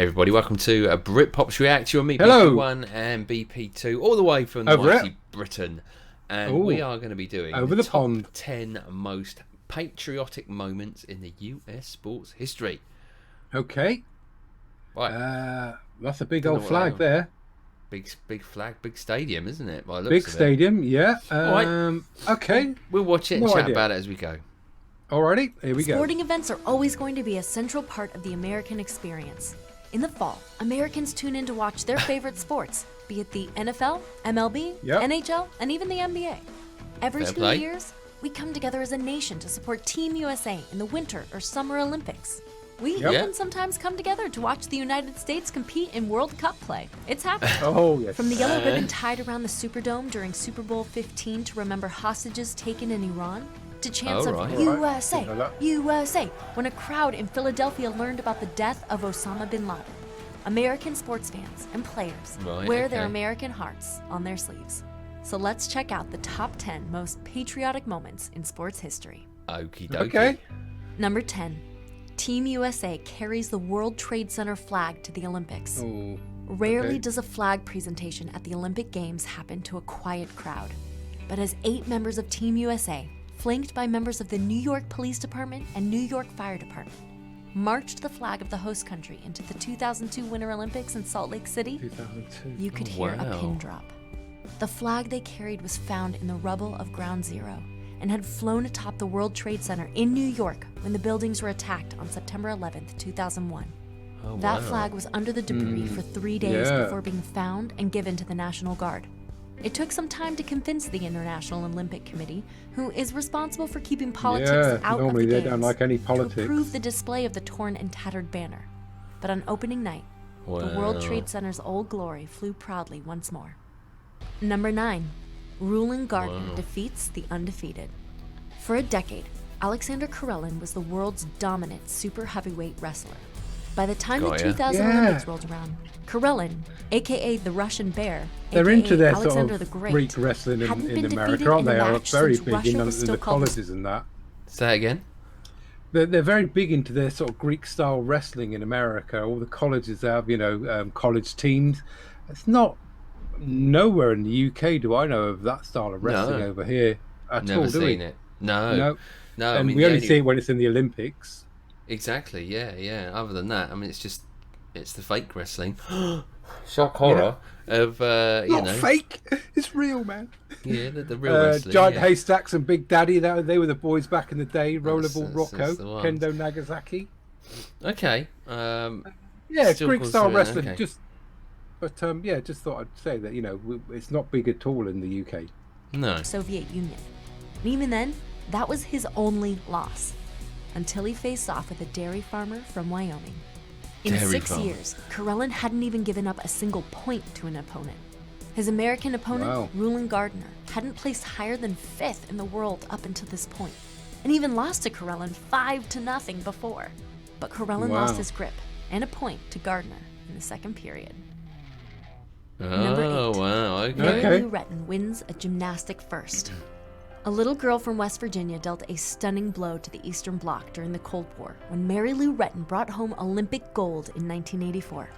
Everybody, welcome to a Brit Pops React. You're me, Hello. BP1 and BP2, all the way from the mighty Britain. And we are going to be doing over the the top pond. 10 most patriotic moments in the US sports history. Okay. Right. That's a big old flag there. Big flag, big stadium, isn't it? By the looks Big of stadium, yeah. Right. Okay. We'll watch it and chat about it as we go. Alrighty, here we go. Sporting events are always going to be a central part of the American experience. In the fall, Americans tune in to watch their favorite sports, be it the NFL, MLB, NHL, and even the NBA. Every 2 years, we come together as a nation to support Team USA in the Winter or Summer Olympics. We even sometimes come together to watch the United States compete in World Cup play. It's happening. Oh, yes. From the yellow ribbon tied around the Superdome during Super Bowl 15 to remember hostages taken in Iran, to chants of USA, USA, when a crowd in Philadelphia learned about the death of Osama bin Laden. American sports fans and players wear their American hearts on their sleeves. So let's check out the top 10 most patriotic moments in sports history. Okie dokie. Okay. Number 10. Team USA carries the World Trade Center flag to the Olympics. Oh, Rarely does a flag presentation at the Olympic Games happen to a quiet crowd. But as 8 members of Team USA, flanked by members of the New York Police Department and New York Fire Department, marched the flag of the host country into the 2002 Winter Olympics in Salt Lake City, 2002. you could hear a pin drop. The flag they carried was found in the rubble of Ground Zero and had flown atop the World Trade Center in New York when the buildings were attacked on September 11th, 2001. That flag was under the debris for 3 days before being found and given to the National Guard. It took some time to convince the International Olympic Committee, who is responsible for keeping politics out of the they games, don't like any politics, to approve the display of the torn and tattered banner. But on opening night, the World Trade Center's old glory flew proudly once more. Number 9. Rulon Gardner defeats the undefeated. For a decade, Alexander Karelin was the world's dominant super heavyweight wrestler. By the time the 2000 Olympics rolled around, Karelin, aka the Russian Bear, they're aka into their Alexander sort of the Great, Greek wrestling in been America, aren't they? Are very big Russia in was the still called colleges and that. Say that again. They're very big into their sort of Greek style wrestling in America. All the colleges have, college teams. It's not nowhere in the UK do I know of that style of wrestling over here at all. Never seen it. No. And I mean, we only see it when it's in the Olympics. Exactly. Yeah. Other than that, I mean, it's the fake wrestling. Shock horror of Not fake. It's real, man. Yeah, the real wrestling. Giant Haystacks and Big Daddy. They were the boys back in the day. Rollerball Rocco, Kendo Nagasaki. Okay. Greek style wrestling. Okay. Just thought I'd say that it's not big at all in the UK. No. Soviet Union. And even then, that was his only loss, until he faced off with a dairy farmer from Wyoming. In 6 years, Karelin hadn't even given up a single point to an opponent. His American opponent, Rulon Gardner, hadn't placed higher than 5th in the world up until this point, and even lost to Karelin 5-0 before. But Karelin lost his grip and a point to Gardner in the second period. Number 8. Lou Retton wins a gymnastic first. A little girl from West Virginia dealt a stunning blow to the Eastern Bloc during the Cold War when Mary Lou Retton brought home Olympic gold in 1984.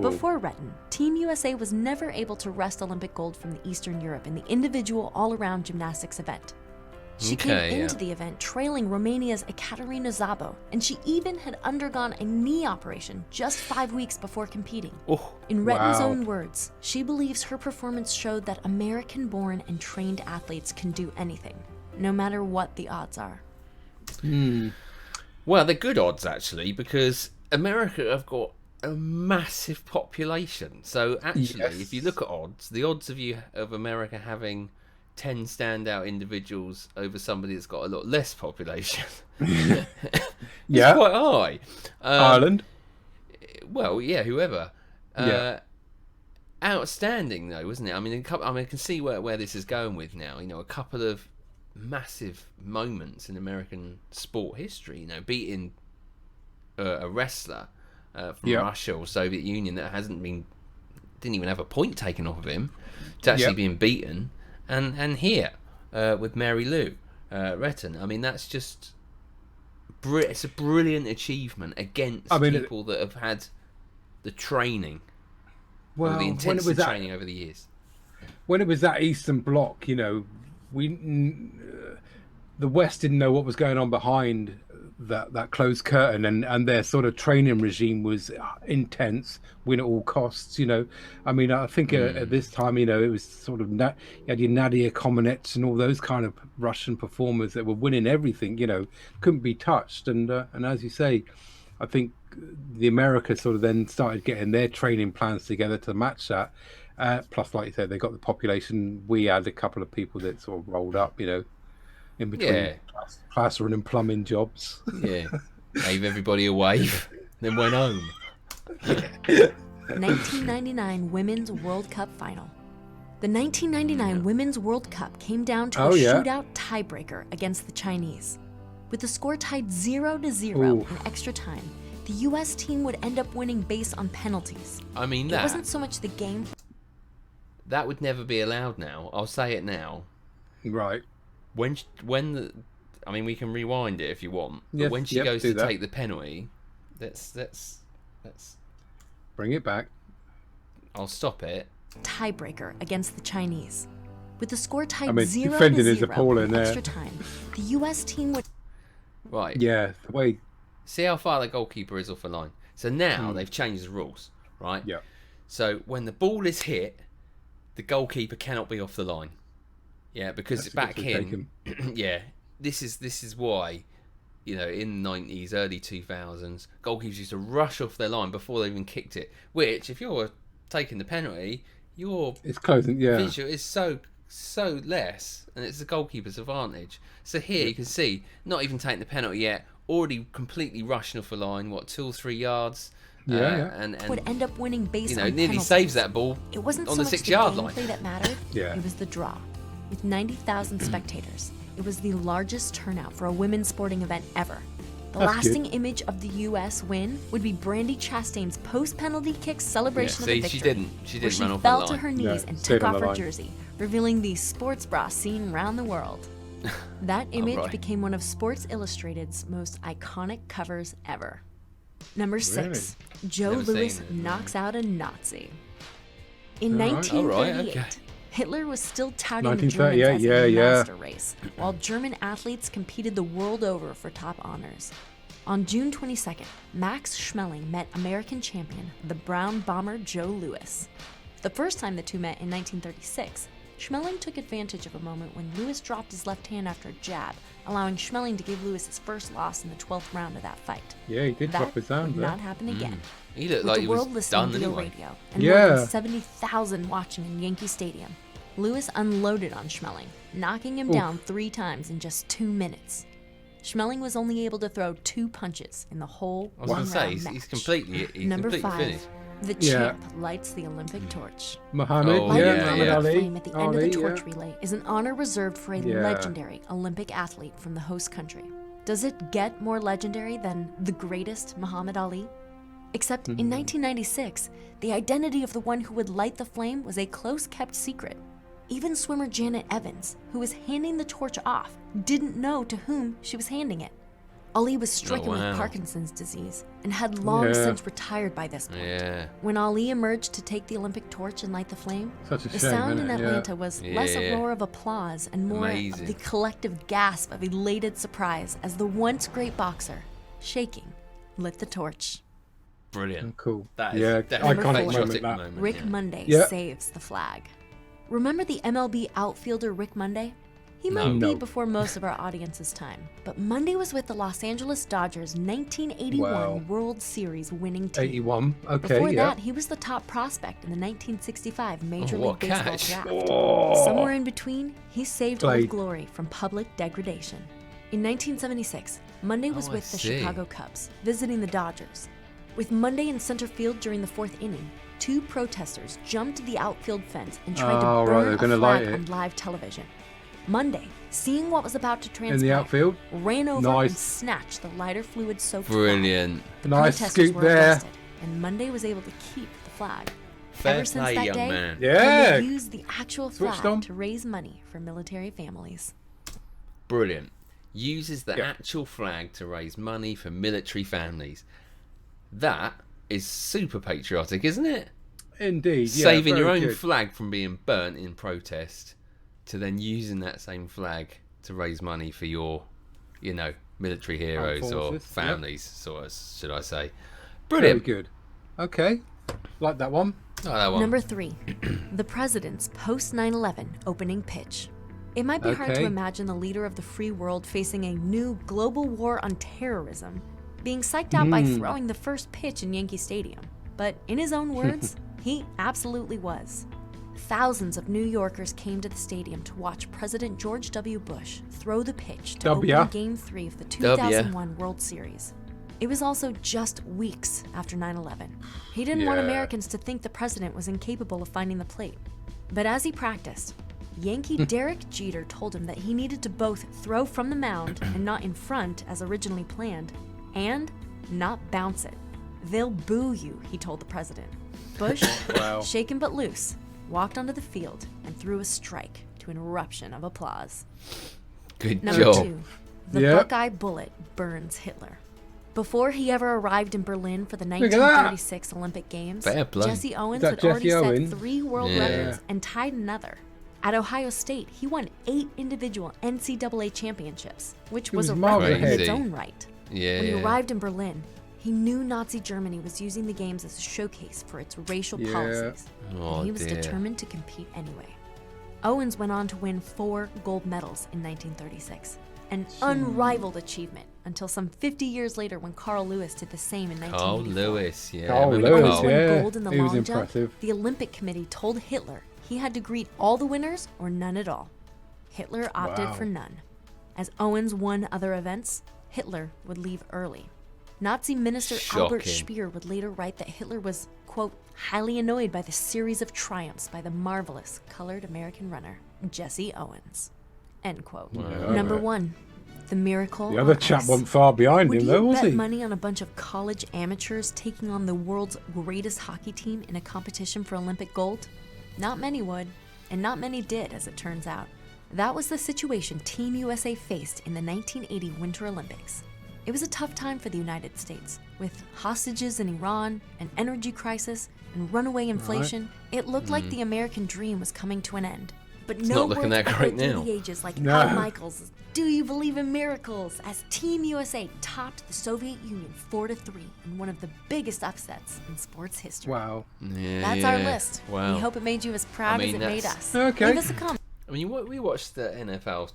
Before Retton, Team USA was never able to wrest Olympic gold from Eastern Europe in the individual all-around gymnastics event. She came into the event trailing Romania's Ekaterina Szabo, and she even had undergone a knee operation just 5 weeks before competing. In Retton's own words, she believes her performance showed that American-born and trained athletes can do anything, no matter what the odds are. Well, they're good odds, actually, because America have got a massive population. So, actually, if you look at odds, the odds of America having 10 standout individuals over somebody that's got a lot less population it's quite high. Ireland, whoever. Outstanding though, wasn't it? I mean, I can see where this is going with now. A couple of massive moments in American sport history. Beating a wrestler from Russia or Soviet Union that didn't even have a point taken off of him, to actually being beaten. And here with Mary Lou Retton, I mean, that's just it's a brilliant achievement against people that have had the training, Well, or the when it intensive was training over the years. when it was that Eastern Bloc, the West didn't know what was going on behind that closed curtain, and their sort of training regime was intense, win at all costs. I mean, I think at this time, it was sort of you had your Nadia Comaneci and all those kind of Russian performers that were winning everything. Couldn't be touched, and as you say, I think the America sort of then started getting their training plans together to match that. Plus, like you said, they got the population. We had a couple of people that sort of rolled up, in between plastering and plumbing jobs. Yeah, gave everybody a wave, then went home. 1999 Women's World Cup Final. The 1999 Women's World Cup came down to a shootout tiebreaker against the Chinese. With the score tied 0-0 in extra time, the U.S. team would end up winning based on penalties. I mean, It wasn't so much the game. That would never be allowed now. I'll say it now. Right. We can rewind it if you want. But Yes, when she goes to that. take the penalty, let's Bring it back. I'll stop it. Tiebreaker against the Chinese. With the score tied 0-0 defending is appalling in there. extra time, the U.S. team would. Right. Yeah, the way. See how far the goalkeeper is off the line. So now they've changed the rules, right? Yeah. So when the ball is hit, the goalkeeper cannot be off the line. Yeah, because That's back a good in, yeah, this is why, in the 90s, early 2000s, goalkeepers used to rush off their line before they even kicked it. Which, if you're taking the penalty, It's closing. Yeah. visual is so less, and it's the goalkeeper's advantage. So here you can see, not even taking the penalty yet, already completely rushing off the line. 2 or 3 yards. And would end up winning based on nearly penalties. saves that ball. It wasn't on so the much 6-yard the line. gameplay that mattered. Yeah. It was the draw. With 90,000 spectators, it was the largest turnout for a women's sporting event ever. The That's lasting good. image of the U.S. win would be Brandi Chastain's post-penalty kick celebration of the victory. She didn't where run off fell the to line. her knees No, and stayed took on off the her line. jersey, revealing the sports bra seen around the world. That image right. became one of Sports Illustrated's most iconic covers ever. Number 6, Joe Never Louis seen it. knocks out a Nazi. In All right. 1938, Okay. Hitler was still touting the 1938, Germans as a yeah. master race, while German athletes competed the world over for top honors. On June 22nd, Max Schmeling met American champion, the Brown bomber Joe Louis. The first time the two met in 1936, Schmeling took advantage of a moment when Louis dropped his left hand after a jab, allowing Schmeling to give Louis his first loss in the 12th round of that fight. Yeah, he did That drop his hand would there. not happen again. He looked With like the he world was listening done via anyway. radio and more Yeah. than 70,000 watching in Yankee Stadium, Louis unloaded on Schmeling, knocking him down 3 times in just 2 minutes. Schmeling was only able to throw 2 punches in the whole I was going to say, one-round match. he's completely Number 5, finished. the Yeah. champ lights the Olympic torch. Muhammad, Oh, Lighting yeah, the Muhammad Olympic Ali. flame at the end of the Ali, torch yeah. relay is an honor reserved for a Yeah. legendary Olympic athlete from the host country. Does it get more legendary than the greatest Muhammad Ali? Except in 1996, the identity of the one who would light the flame was a close-kept secret. Even swimmer Janet Evans, who was handing the torch off, didn't know to whom she was handing it. Ali was stricken wow. with Parkinson's disease and had long Yeah. since retired by this point. Yeah. When Ali emerged to take the Olympic torch and light the flame, Such a the shame, sound in innit? Yeah. Atlanta was less a Yeah. roar of applause and more Amazing. of the collective gasp of elated surprise as the once great boxer, shaking, lit the torch. Brilliant. Cool. That is Yeah, definitely iconic a moment, patriotic that. moment. Rick yeah. Monday Yeah. saves the flag. Remember the MLB outfielder Rick Monday? He might No. be No. before most of our audience's time, but Monday was with the Los Angeles Dodgers' 1981 Wow. World Series winning team. 81. Okay, Before yeah. that, he was the top prospect in the 1965 Major Oh, League what Baseball catch. draft. Oh. Somewhere in between, he saved Played. Old Glory from public degradation. In 1976, Monday was Oh, with I the see. Chicago Cubs, visiting the Dodgers. With Monday in center field during the 4th inning, 2 protesters jumped the outfield fence and tried Oh, to right, burn they're a gonna flag light it. on live television. Monday, seeing what was about to In transpire, the outfield. ran over Nice. and snatched the lighter fluid-soaked flag. Brilliant. Nice Protesters scoop were there. arrested, and Monday was able to keep the flag. Fair Ever since play, that young day, man. Yeah. Monday used the actual Switched flag on. to raise money for military families. Brilliant. Uses the Yeah. actual flag to raise money for military families. That is super patriotic, isn't it? Indeed, yeah, Saving your very own good. flag from being burnt in protest, to then using that same flag to raise money for your, military heroes or forces, families, sort of, should I say. Very Brilliant. good. Okay, like that one. Oh, that one. Number 3, the president's post 9/11 opening pitch. It might be hard to Okay. imagine the leader of the free world facing a new global war on terrorism, being psyched out by throwing the first pitch in Yankee Stadium. But in his own words, he absolutely was. Thousands of New Yorkers came to the stadium to watch President George W. Bush throw the pitch to open Game 3 of the 2001 World Series. It was also just weeks after 9/11. He didn't want Americans to think the president was incapable of finding the plate. But as he practiced, Yankee Derek Jeter told him that he needed to both throw from the mound and not in front as originally planned, and not bounce it. They'll boo you, he told the president. Bush, shaken but loose, walked onto the field and threw a strike to an eruption of applause. Good Number job. 2, the Buckeye bullet burns Hitler. Before he ever arrived in Berlin for the 1936 Olympic Games, Fair play. Jesse Owens Is had that already Jesse set Owens? 3 world Yeah. records and tied another. At Ohio State, he won 8 individual NCAA championships, which was a miles record in ahead. its own right. Yeah. When he arrived in Berlin, he knew Nazi Germany was using the games as a showcase for its racial policies, Oh, and he was dear. determined to compete anyway. Owens went on to win 4 gold medals in 1936, an unrivaled achievement until some 50 years later when Carl Lewis did the same in Carl 1984. Lewis, yeah. Carl remember Lewis, Owens Carl? won yeah. gold in the He was long jump. impressive. The Olympic Committee told Hitler he had to greet all the winners or none at all. Hitler opted Wow. for none. As Owens won other events, Hitler would leave early. Nazi Minister Albert Shocking. Speer would later write that Hitler was, quote, highly annoyed by the series of triumphs by the marvelous colored American runner, Jesse Owens, end quote. Number 1, the miracle The other on chap ice. wasn't far behind Would him, you though, was bet he? money on a bunch of college amateurs taking on the world's greatest hockey team in a competition for Olympic gold? Not many would, and not many did, as it turns out. That was the situation Team USA faced in the 1980 Winter Olympics. It was a tough time for the United States. With hostages in Iran, an energy crisis, and runaway inflation, it looked like the American dream was coming to an end. But no not looking words that great echoed through now. the ages like No. Al Michaels' "Do You Believe in Miracles?" as Team USA topped the Soviet Union 4-3 in one of the biggest upsets in sports history. Wow. Yeah, That's yeah. our list. Wow. We hope it made you as proud I mean, as it made that's- us. Okay. Leave us a comment. I mean, we watched the NFL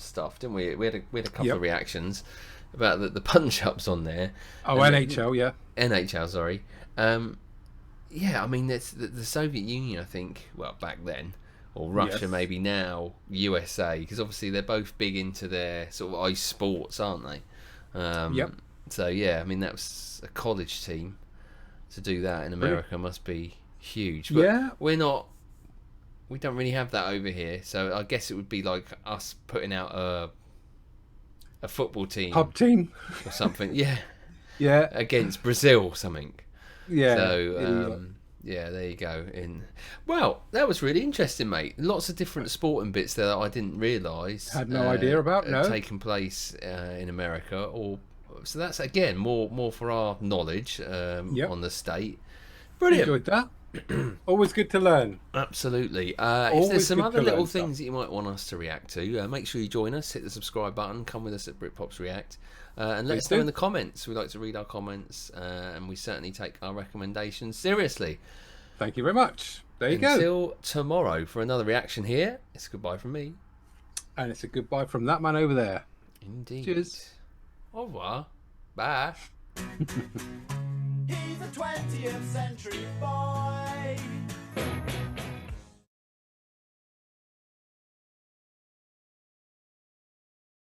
stuff, didn't we? We had a couple Yep. of reactions about the punch-ups on there. Oh, And NHL, yeah. NHL, sorry. Yeah, I mean, it's the Soviet Union, I think, well, back then, or Russia Yes. maybe now, USA, because obviously they're both big into their sort of ice sports, aren't they? Yep. So, yeah, I mean, that was a college team. To do that in America must be huge. But Yeah. we don't really have that over here, so I guess it would be like us putting out a football team Pub team. or something, yeah, Yeah. against Brazil or something. Yeah. So yeah, there you go. Well, that was really interesting, mate. Lots of different sporting bits there that I didn't realise Had no idea about, no. taking place in America. So that's again more for our knowledge Yep. on the state. Brilliant. Enjoyed that. Always good to learn. Absolutely. If Always there's some good other to little learn things that you might want us to react to, make sure you join us. Hit the subscribe button. Come with us at Britpops React. And let us know do. in the comments. We like to read our comments, and we certainly take our recommendations seriously. Thank you very much. There you go. Until tomorrow for another reaction here. It's goodbye from me. And it's a goodbye from that man over there. Indeed. Cheers. Au revoir. Bye. He's a 20th century boy.